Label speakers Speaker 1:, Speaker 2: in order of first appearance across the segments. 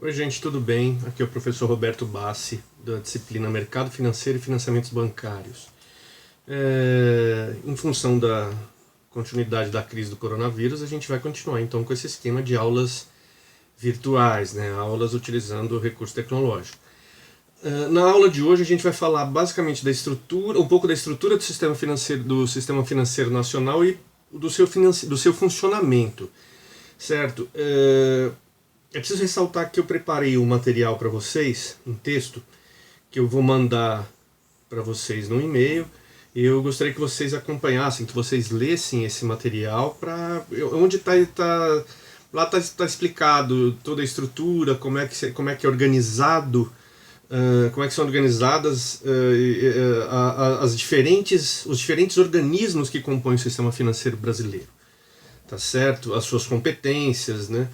Speaker 1: Oi gente, tudo bem? Aqui é o professor Roberto Bassi, da disciplina Mercado Financeiro e Financiamentos Bancários. Em função da continuidade da crise do coronavírus, a gente vai continuar então com esse esquema de aulas virtuais, né? Aulas utilizando o recurso tecnológico. Na aula de hoje a gente vai falar basicamente da estrutura, um pouco da estrutura do sistema financeiro nacional e do seu funcionamento, certo? É preciso ressaltar que eu preparei um material para vocês, um texto, que eu vou mandar para vocês no e-mail. E eu gostaria que vocês acompanhassem, que vocês lessem esse material para onde lá está explicado toda a estrutura, como é que é organizado, como é que são organizadas os diferentes organismos que compõem o sistema financeiro brasileiro, tá certo? As suas competências, né?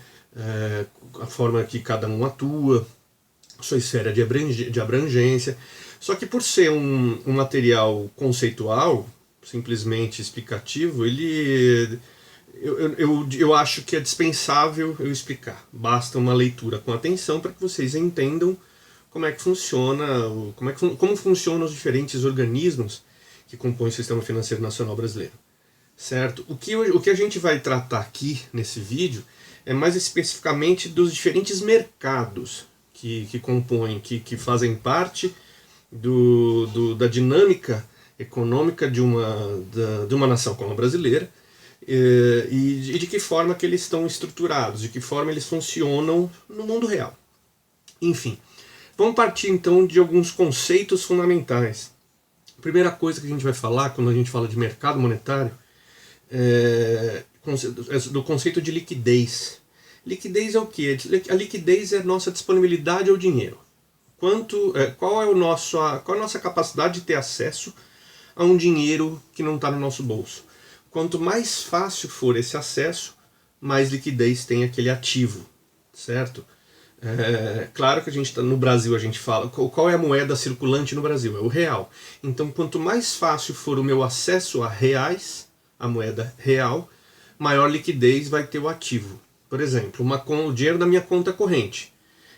Speaker 1: A forma que cada um atua, sua esfera de abrangência. Só que por ser um material conceitual, simplesmente explicativo, eu acho que é dispensável eu explicar. Basta uma leitura com atenção para que vocês entendam como é que funciona, como funcionam os diferentes organismos que compõem o Sistema Financeiro Nacional Brasileiro. Certo? O que a gente vai tratar aqui nesse vídeo é mais especificamente dos diferentes mercados que compõem, que fazem parte da dinâmica econômica de uma nação como a brasileira, e de que forma que eles estão estruturados, de que forma eles funcionam no mundo real. Enfim, vamos partir então de alguns conceitos fundamentais. A primeira coisa que a gente vai falar quando a gente fala de mercado monetário do conceito de liquidez. Liquidez é o quê? A liquidez é a nossa disponibilidade ao dinheiro. Qual é a nossa capacidade de ter acesso a um dinheiro que não está no nosso bolso? Quanto mais fácil for esse acesso, mais liquidez tem aquele ativo, certo? Claro que no Brasil a gente fala, qual é a moeda circulante no Brasil? É o real. Então quanto mais fácil for o meu acesso a reais, a moeda real, maior liquidez vai ter o ativo. Por exemplo, o dinheiro da minha conta corrente.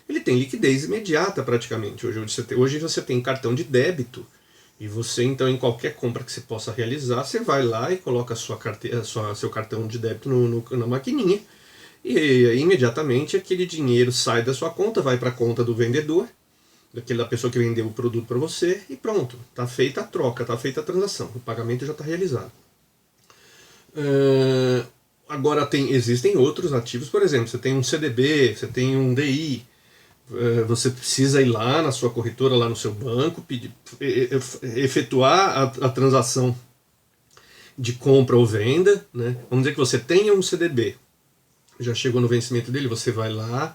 Speaker 1: Ele tem liquidez imediata praticamente. Hoje você tem cartão de débito e você então em qualquer compra que você possa realizar, você vai lá e coloca seu cartão de débito na maquininha e imediatamente aquele dinheiro sai da sua conta, vai para a conta do vendedor, da pessoa que vendeu o produto para você e pronto, está feita a troca, está feita a transação, o pagamento já está realizado. Agora existem outros ativos, por exemplo, você tem um CDB, você tem um DI, você precisa ir lá na sua corretora, lá no seu banco, efetuar a transação de compra ou venda, né? Vamos dizer que você tenha um CDB, já chegou no vencimento dele, você vai lá,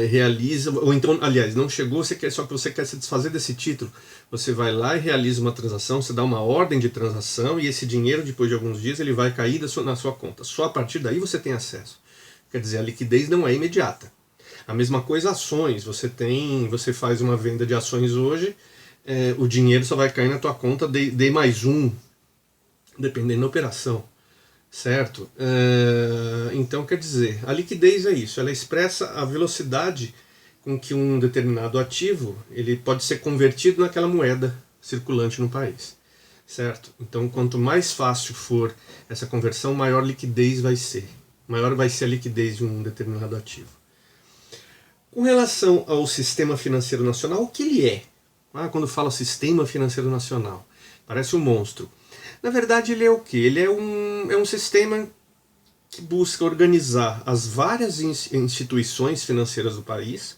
Speaker 1: realiza, ou então, aliás, não chegou, só que você quer se desfazer desse título, você vai lá e realiza uma transação, você dá uma ordem de transação e esse dinheiro, depois de alguns dias, ele vai cair na sua conta. Só a partir daí você tem acesso. Quer dizer, a liquidez não é imediata. A mesma coisa ações, você faz uma venda de ações hoje, o dinheiro só vai cair na tua conta D mais um, dependendo da operação. Certo? Então, quer dizer, a liquidez é isso, ela expressa a velocidade com que um determinado ativo ele pode ser convertido naquela moeda circulante no país. Certo? Então, quanto mais fácil for essa conversão, maior liquidez vai ser. Maior vai ser a liquidez de um determinado ativo. Com relação ao sistema financeiro nacional, o que ele é? Quando fala sistema financeiro nacional, parece um monstro. Na verdade, ele é o quê? Ele é um sistema que busca organizar as várias instituições financeiras do país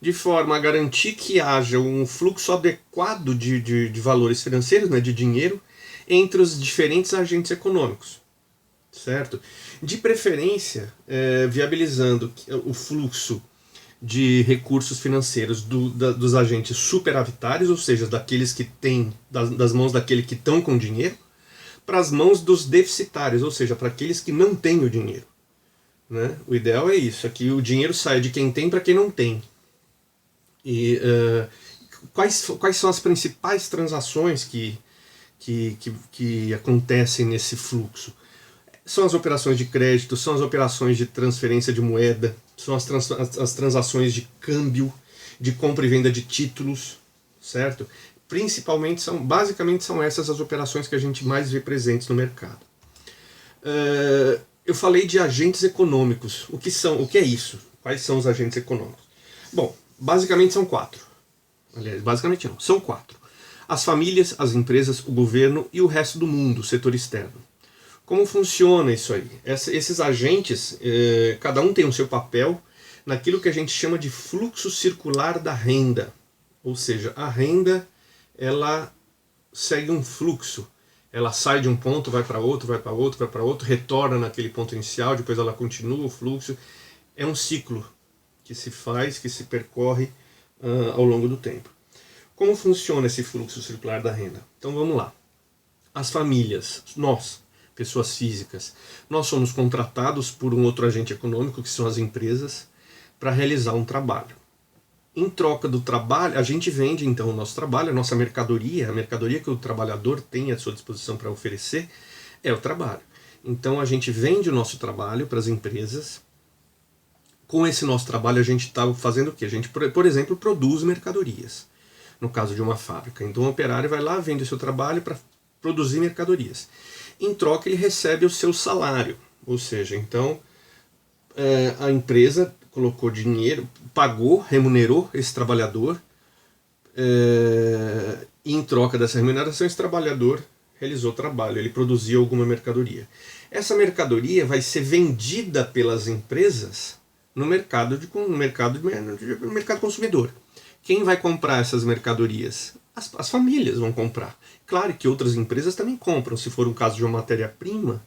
Speaker 1: de forma a garantir que haja um fluxo adequado de valores financeiros, né, de dinheiro, entre os diferentes agentes econômicos. Certo? De preferência, viabilizando o fluxo de recursos financeiros dos agentes superavitários, ou seja, daqueles que têm, das mãos daquele que estão com dinheiro, para as mãos dos deficitários, ou seja, para aqueles que não têm o dinheiro. Né? O ideal é isso, é que o dinheiro saia de quem tem para quem não tem. E quais são as principais transações que acontecem nesse fluxo? São as operações de crédito, são as operações de transferência de moeda, são as transações de câmbio, de compra e venda de títulos, certo? Basicamente são essas as operações que a gente mais vê presentes no mercado. Eu falei de agentes econômicos. O que é isso? Quais são os agentes econômicos? Bom, basicamente são 4. Aliás, basicamente não, são 4. As famílias, as empresas, o governo e o resto do mundo, o setor externo. Como funciona isso aí? Esses agentes, cada um tem o seu papel naquilo que a gente chama de fluxo circular da renda. Ou seja, a renda, ela segue um fluxo. Ela sai de um ponto, vai para outro, vai para outro, vai para outro, retorna naquele ponto inicial, depois ela continua o fluxo. É um ciclo que se faz, que se percorre ao longo do tempo. Como funciona esse fluxo circular da renda? Então vamos lá. As famílias, nós, pessoas físicas, nós somos contratados por um outro agente econômico, que são as empresas, para realizar um trabalho. Em troca do trabalho, a gente vende então o nosso trabalho, a nossa mercadoria, a mercadoria que o trabalhador tem à sua disposição para oferecer é o trabalho. Então a gente vende o nosso trabalho para as empresas. Com esse nosso trabalho a gente está fazendo o quê? A gente, por exemplo, produz mercadorias, no caso de uma fábrica. Então o operário vai lá, vende o seu trabalho para produzir mercadorias. Em troca ele recebe o seu salário, ou seja, então a empresa colocou dinheiro, pagou, remunerou esse trabalhador, e em troca dessa remuneração esse trabalhador realizou trabalho, ele produziu alguma mercadoria. Essa mercadoria vai ser vendida pelas empresas no mercado consumidor. Quem vai comprar essas mercadorias? As famílias vão comprar. Claro que outras empresas também compram. Se for um caso de uma matéria-prima,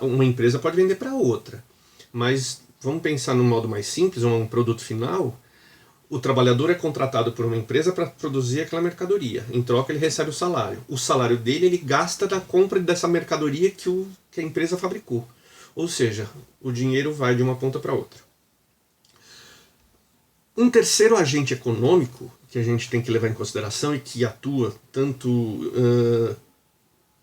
Speaker 1: uma empresa pode vender para outra. Mas vamos pensar no modo mais simples, um produto final. O trabalhador é contratado por uma empresa para produzir aquela mercadoria. Em troca ele recebe o salário. O salário dele ele gasta na compra dessa mercadoria que a empresa fabricou. Ou seja, o dinheiro vai de uma ponta para outra. Um terceiro agente econômico que a gente tem que levar em consideração e que atua tanto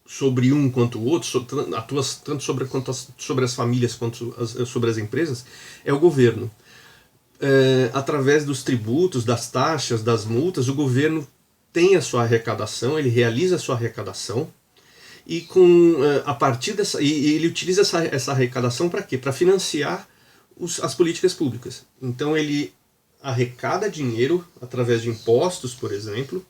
Speaker 1: sobre um quanto o outro, atua tanto sobre as famílias quanto sobre as empresas, é o governo. Através dos tributos, das taxas, das multas, o governo tem a sua arrecadação, ele realiza a sua arrecadação e a partir dessa e ele utiliza essa arrecadação para quê? Para financiar as políticas públicas. Então ele arrecada dinheiro através de impostos, por exemplo,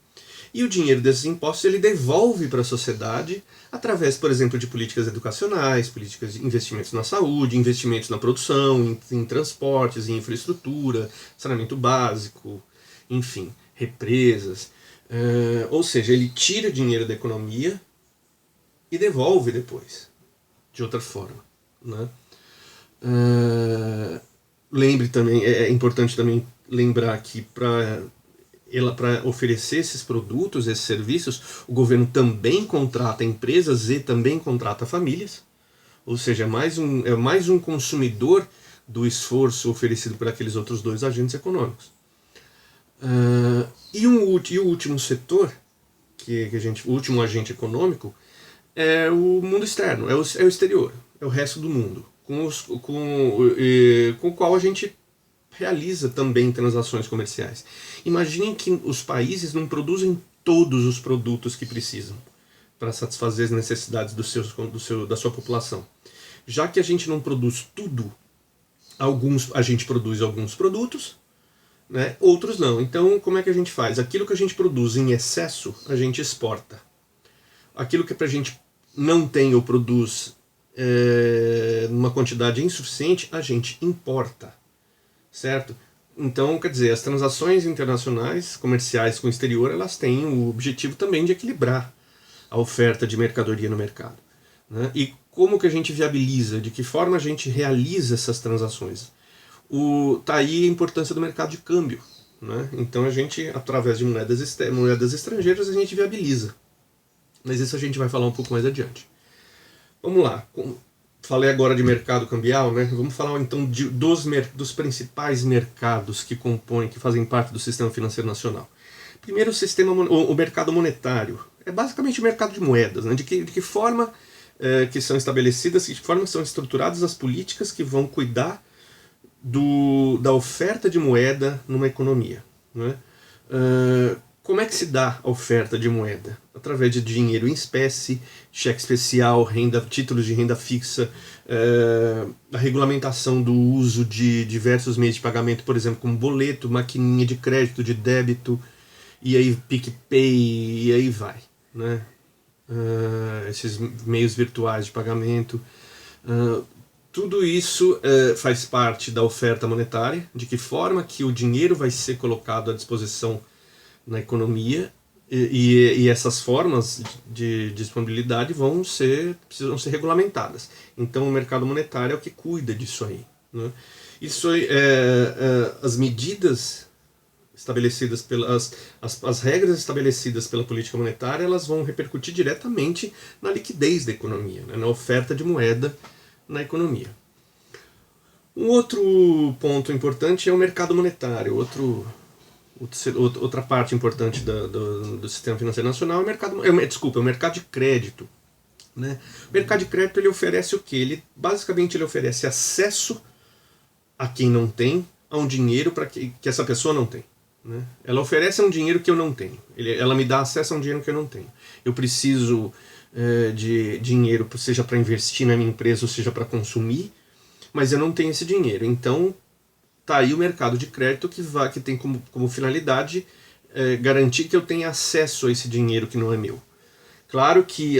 Speaker 1: e o dinheiro desses impostos ele devolve para a sociedade através, por exemplo, de políticas educacionais, políticas de investimentos na saúde, investimentos na produção, em transportes, em infraestrutura, saneamento básico, enfim, represas. Ou seja, ele tira dinheiro da economia e devolve depois, de outra forma, né? Lembre também, é importante também lembrar que para oferecer esses produtos, esses serviços, o governo também contrata empresas e também contrata famílias, ou seja, é mais um consumidor do esforço oferecido por aqueles outros dois agentes econômicos. E o último setor, o último agente econômico, é o mundo externo, é o exterior, é o resto do mundo, com o qual a gente realiza também transações comerciais. Imaginem que os países não produzem todos os produtos que precisam para satisfazer as necessidades da sua população. Já que a gente não produz tudo, a gente produz alguns produtos, né, outros não. Então, como é que a gente faz? Aquilo que a gente produz em excesso, a gente exporta. Aquilo que a gente não tem ou produz numa quantidade insuficiente, a gente importa. Certo? Então, quer dizer, as transações internacionais, comerciais com o exterior, elas têm o objetivo também de equilibrar a oferta de mercadoria no mercado, né? E como que a gente viabiliza, de que forma a gente realiza essas transações? Tá aí a importância do mercado de câmbio, né? Então a gente, através de moedas estrangeiras, a gente viabiliza. Mas isso a gente vai falar um pouco mais adiante. Vamos lá. Falei agora de mercado cambial, né? Vamos falar então dos principais mercados que fazem parte do sistema financeiro nacional. Primeiro, o mercado monetário. É basicamente o mercado de moedas, né? De que forma que são estabelecidas, de que forma são estruturadas as políticas que vão cuidar da oferta de moeda numa economia. Né? Como é que se dá a oferta de moeda? Através de dinheiro em espécie, cheque especial, títulos de renda fixa, a regulamentação do uso de diversos meios de pagamento, por exemplo, como boleto, maquininha de crédito, de débito, e aí PicPay, e aí vai. Né? Esses meios virtuais de pagamento. Tudo isso faz parte da oferta monetária, de que forma que o dinheiro vai ser colocado à disposição na economia, e essas formas de disponibilidade precisam ser regulamentadas. Então o mercado monetário é o que cuida disso aí. Né? Isso aí, as medidas estabelecidas as regras estabelecidas pela política monetária, elas vão repercutir diretamente na liquidez da economia, né? Na oferta de moeda na economia. Um outro ponto importante é o mercado monetário. Outra parte importante do sistema financeiro nacional é o mercado de crédito. Né? O mercado de crédito, ele oferece o quê? Basicamente ele oferece acesso a quem não tem a um dinheiro que essa pessoa não tem. Né? Ela oferece um dinheiro que eu não tenho. Ela me dá acesso a um dinheiro que eu não tenho. Eu preciso de dinheiro, seja para investir na minha empresa ou seja para consumir, mas eu não tenho esse dinheiro. Então tá aí o mercado de crédito que tem como finalidade garantir que eu tenha acesso a esse dinheiro que não é meu. Claro que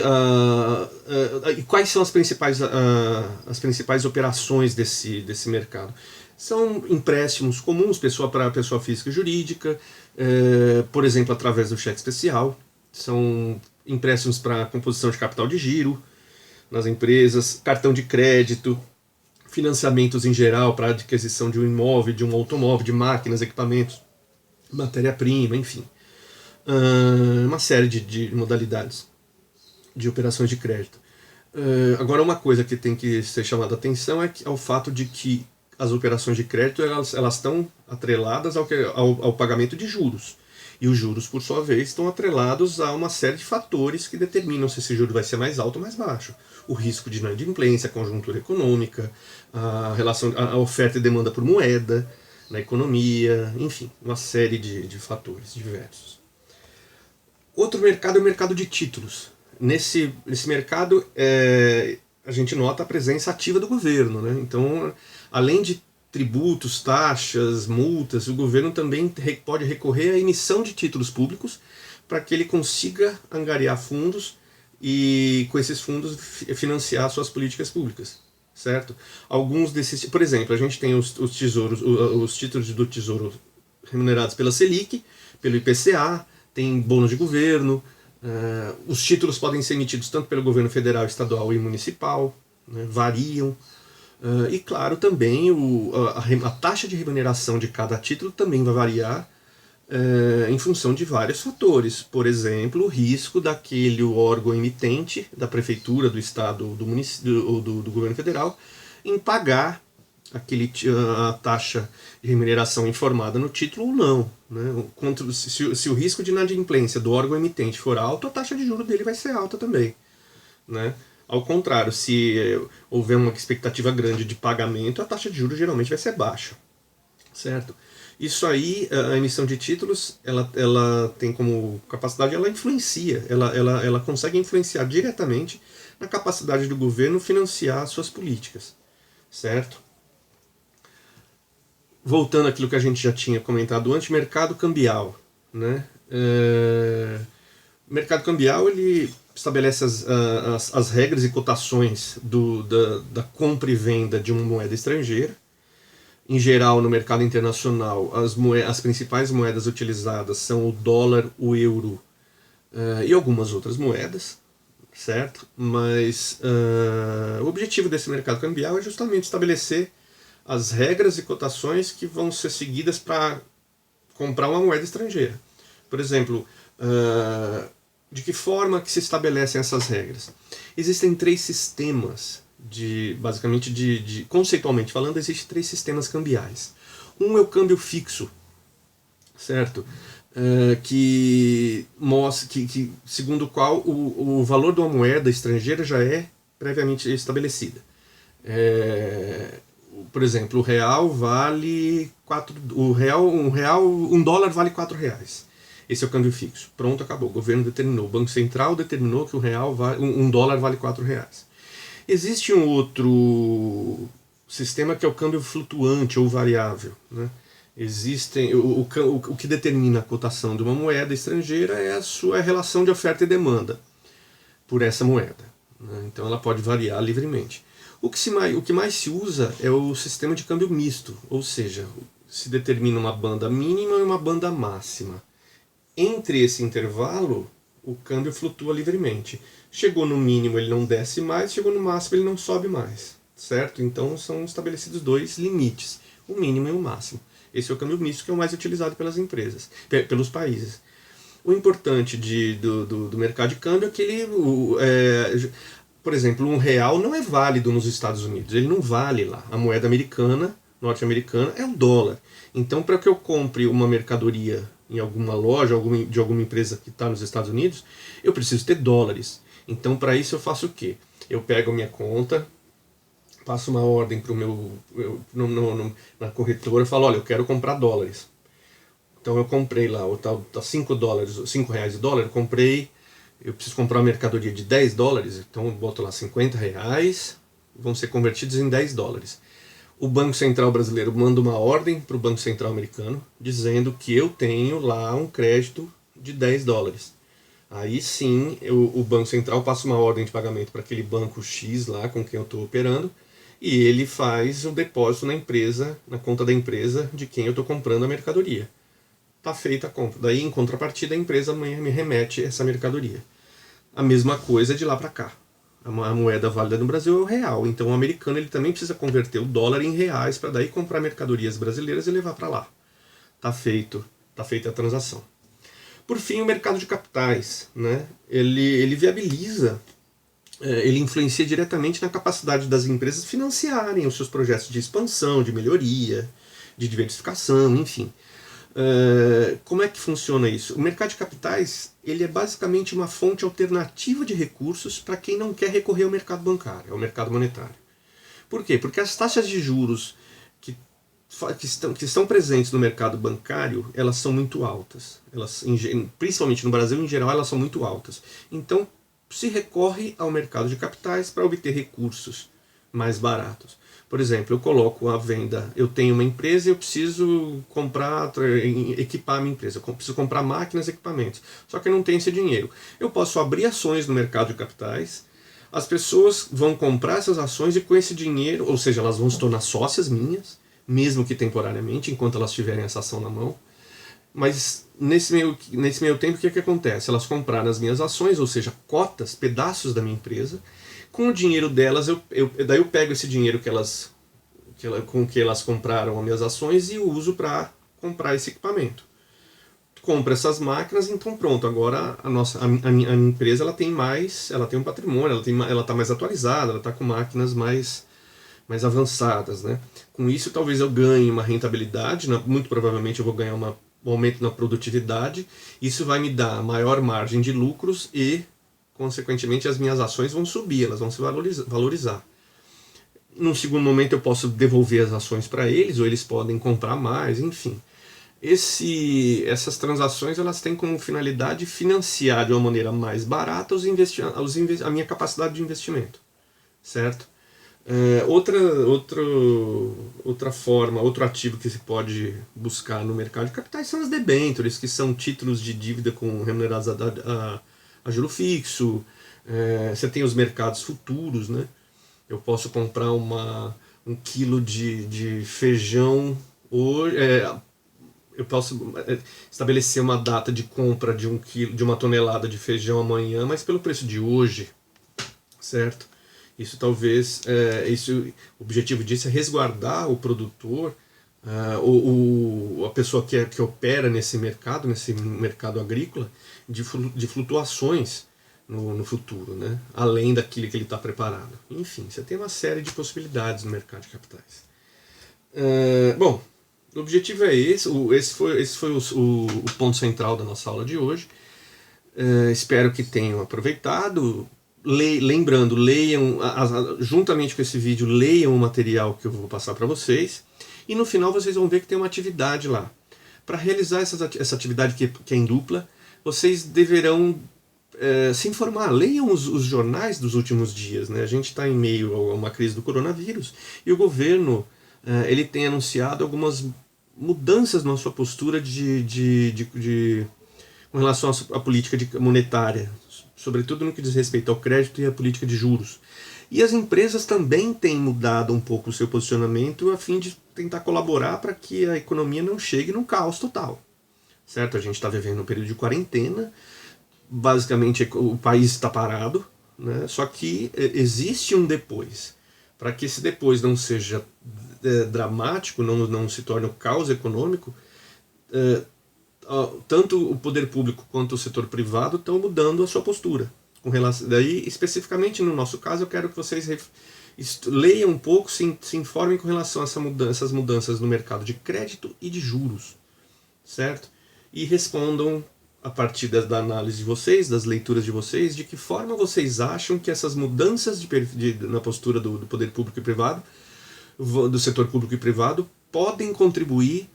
Speaker 1: e quais são as principais operações desse mercado? São empréstimos comuns, para pessoa física e jurídica, por exemplo, através do cheque especial. São empréstimos para composição de capital de giro nas empresas, cartão de crédito, financiamentos em geral para adquisição de um imóvel, de um automóvel, de máquinas, equipamentos, matéria-prima, enfim. Uma série de modalidades de operações de crédito. Agora, uma coisa que tem que ser chamada a atenção é o fato de que as operações de crédito elas estão atreladas ao pagamento de juros. E os juros, por sua vez, estão atrelados a uma série de fatores que determinam se esse juro vai ser mais alto ou mais baixo. O risco de inadimplência, a conjuntura econômica, a oferta e demanda por moeda na economia, enfim, uma série de fatores diversos. Outro mercado é o mercado de títulos. Nesse mercado, a gente nota a presença ativa do governo. Né? Então, além de tributos, taxas, multas, o governo também pode recorrer à emissão de títulos públicos para que ele consiga angariar fundos e, com esses fundos, financiar suas políticas públicas. Certo? Alguns desses, por exemplo, a gente tem os títulos do Tesouro remunerados pela Selic, pelo IPCA, tem bônus de governo. Os títulos podem ser emitidos tanto pelo governo federal, estadual e municipal, né, variam. E claro, também a taxa de remuneração de cada título também vai variar em função de vários fatores. Por exemplo, o risco daquele órgão emitente, da prefeitura, do estado, do município, ou do governo federal, em pagar a taxa de remuneração informada no título ou não. Né? Se o risco de inadimplência do órgão emitente for alto, a taxa de juros dele vai ser alta também. Né? Ao contrário, se houver uma expectativa grande de pagamento, a taxa de juros geralmente vai ser baixa. Certo? Isso aí, a emissão de títulos, ela tem como capacidade, ela influencia, ela consegue influenciar diretamente na capacidade do governo financiar suas políticas. Certo? Voltando àquilo que a gente já tinha comentado antes, mercado cambial. Né? O mercado cambial, ele estabelece as regras e cotações da compra e venda de uma moeda estrangeira. Em geral, no mercado internacional, as principais moedas utilizadas são o dólar, o euro e algumas outras moedas, certo? Mas o objetivo desse mercado cambial é justamente estabelecer as regras e cotações que vão ser seguidas para comprar uma moeda estrangeira. Por exemplo, de que forma que se estabelecem essas regras? Existem 3 sistemas, conceitualmente falando, existem 3 sistemas cambiais. Um é o câmbio fixo, certo? Segundo o qual o valor de uma moeda estrangeira já é previamente estabelecida. por exemplo, o real vale um dólar vale R$ 4. Esse é o câmbio fixo. Pronto, acabou. O governo determinou, o Banco Central determinou que um dólar vale R$ 4. Existe um outro sistema que é o câmbio flutuante ou variável, né? Existem o que determina a cotação de uma moeda estrangeira é a sua relação de oferta e demanda por essa moeda, né? Então ela pode variar livremente. O que mais se usa é o sistema de câmbio misto, ou seja, se determina uma banda mínima e uma banda máxima. Entre esse intervalo, o câmbio flutua livremente. Chegou no mínimo, ele não desce mais, chegou no máximo, ele não sobe mais, certo? Então são estabelecidos dois limites, o mínimo e o máximo. Esse é o câmbio misto, que é o mais utilizado pelas empresas, pelos países. O importante do mercado de câmbio é que ele, por exemplo, R$ 1 não é válido nos Estados Unidos, ele não vale lá. A moeda americana, norte-americana, é o dólar. Então, para que eu compre uma mercadoria em alguma loja de alguma empresa que está nos Estados Unidos, eu preciso ter dólares. Então, para isso eu faço o quê? Eu pego a minha conta, passo uma ordem para o meu na corretora, falo, olha, eu quero comprar dólares. Então eu comprei lá, tá R$ 5 o dólar, eu preciso comprar uma mercadoria de $10, então eu boto lá R$ 50, vão ser convertidos em $10. O Banco Central brasileiro manda uma ordem para o Banco Central americano, dizendo que eu tenho lá um crédito de $10. Aí sim, o Banco Central passa uma ordem de pagamento para aquele banco X lá com quem eu estou operando, e ele faz o depósito na empresa, na conta da empresa de quem eu estou comprando a mercadoria. Está feita a compra. Daí, em contrapartida, a empresa me remete essa mercadoria. A mesma coisa de lá para cá. A moeda válida no Brasil é o real. Então, o americano ele também precisa converter o dólar em reais para daí comprar mercadorias brasileiras e levar para lá. Tá feita a transação. Por fim, o mercado de capitais, né? Ele viabiliza, ele influencia diretamente na capacidade das empresas financiarem os seus projetos de expansão, de melhoria, de diversificação, enfim. Como é que funciona isso? O mercado de capitais ele é basicamente uma fonte alternativa de recursos para quem não quer recorrer ao mercado bancário, ao mercado monetário. Por quê? Porque as taxas de juros que estão presentes no mercado bancário, elas são muito altas. Principalmente no Brasil, em geral, elas são muito altas. Então, se recorre ao mercado de capitais para obter recursos mais baratos. Por exemplo, eu coloco à venda, eu tenho uma empresa e eu preciso equipar a minha empresa, eu preciso comprar máquinas e equipamentos, só que eu não tenho esse dinheiro. Eu posso abrir ações no mercado de capitais, as pessoas vão comprar essas ações e com esse dinheiro, ou seja, elas vão se tornar sócias minhas, mesmo que temporariamente, enquanto elas tiverem essa ação na mão. Mas nesse meio tempo, o que acontece? Elas compraram as minhas ações, ou seja, cotas, pedaços da minha empresa. Com o dinheiro delas, daí eu pego esse dinheiro com que elas compraram as minhas ações e uso para comprar esse equipamento. Compra essas máquinas, então pronto, agora a minha empresa ela tem um patrimônio, ela está mais atualizada, ela está com máquinas mais avançadas, né? Com isso talvez eu ganhe uma rentabilidade, muito provavelmente eu vou ganhar um aumento na produtividade, isso vai me dar maior margem de lucros e consequentemente as minhas ações vão subir, elas vão se valorizar. Num segundo momento eu posso devolver as ações para eles, ou eles podem comprar mais, enfim. Essas transações elas têm como finalidade financiar de uma maneira mais barata a minha capacidade de investimento, certo? Outro ativo que se pode buscar no mercado de capitais são as debêntures, que são títulos de dívida remunerados a juro fixo. Você tem os mercados futuros, né? Eu posso comprar um quilo de feijão hoje. Eu posso estabelecer uma data de compra de uma tonelada de feijão amanhã, mas pelo preço de hoje, certo? Isso talvez, o objetivo disso é resguardar o produtor, a pessoa que opera nesse mercado agrícola, de flutuações no futuro, né? Além daquilo que ele está preparado. Enfim, você tem uma série de possibilidades no mercado de capitais. Bom, o objetivo é esse. Esse foi o ponto central da nossa aula de hoje. Espero que tenham aproveitado. lembrando, leiam, juntamente com esse vídeo, leiam o material que eu vou passar para vocês, e no final vocês vão ver que tem uma atividade lá. Para realizar essa atividade que é em dupla, vocês deverão se informar, leiam os jornais dos últimos dias. Né? A gente está em meio a uma crise do coronavírus, e o governo ele tem anunciado algumas mudanças na sua postura com relação à política monetária, sobretudo no que diz respeito ao crédito e à política de juros. E as empresas também têm mudado um pouco o seu posicionamento a fim de tentar colaborar para que a economia não chegue num caos total. Certo? A gente está vivendo um período de quarentena, basicamente o país está parado, né? Só que existe um depois. Para que esse depois não seja dramático, não se torne um caos econômico, tanto o poder público quanto o setor privado estão mudando a sua postura. Com relação, daí, especificamente no nosso caso, eu quero que vocês leiam um pouco, se informem com relação a essas mudanças no mercado de crédito e de juros, certo? E respondam, a partir da análise de vocês, das leituras de vocês, de que forma vocês acham que essas mudanças na postura do poder público e privado, do setor público e privado, podem contribuir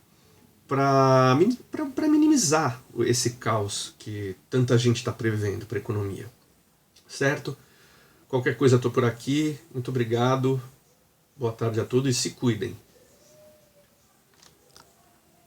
Speaker 1: para minimizar esse caos que tanta gente está prevendo para a economia. Certo? Qualquer coisa estou por aqui. Muito obrigado. Boa tarde a todos e se cuidem.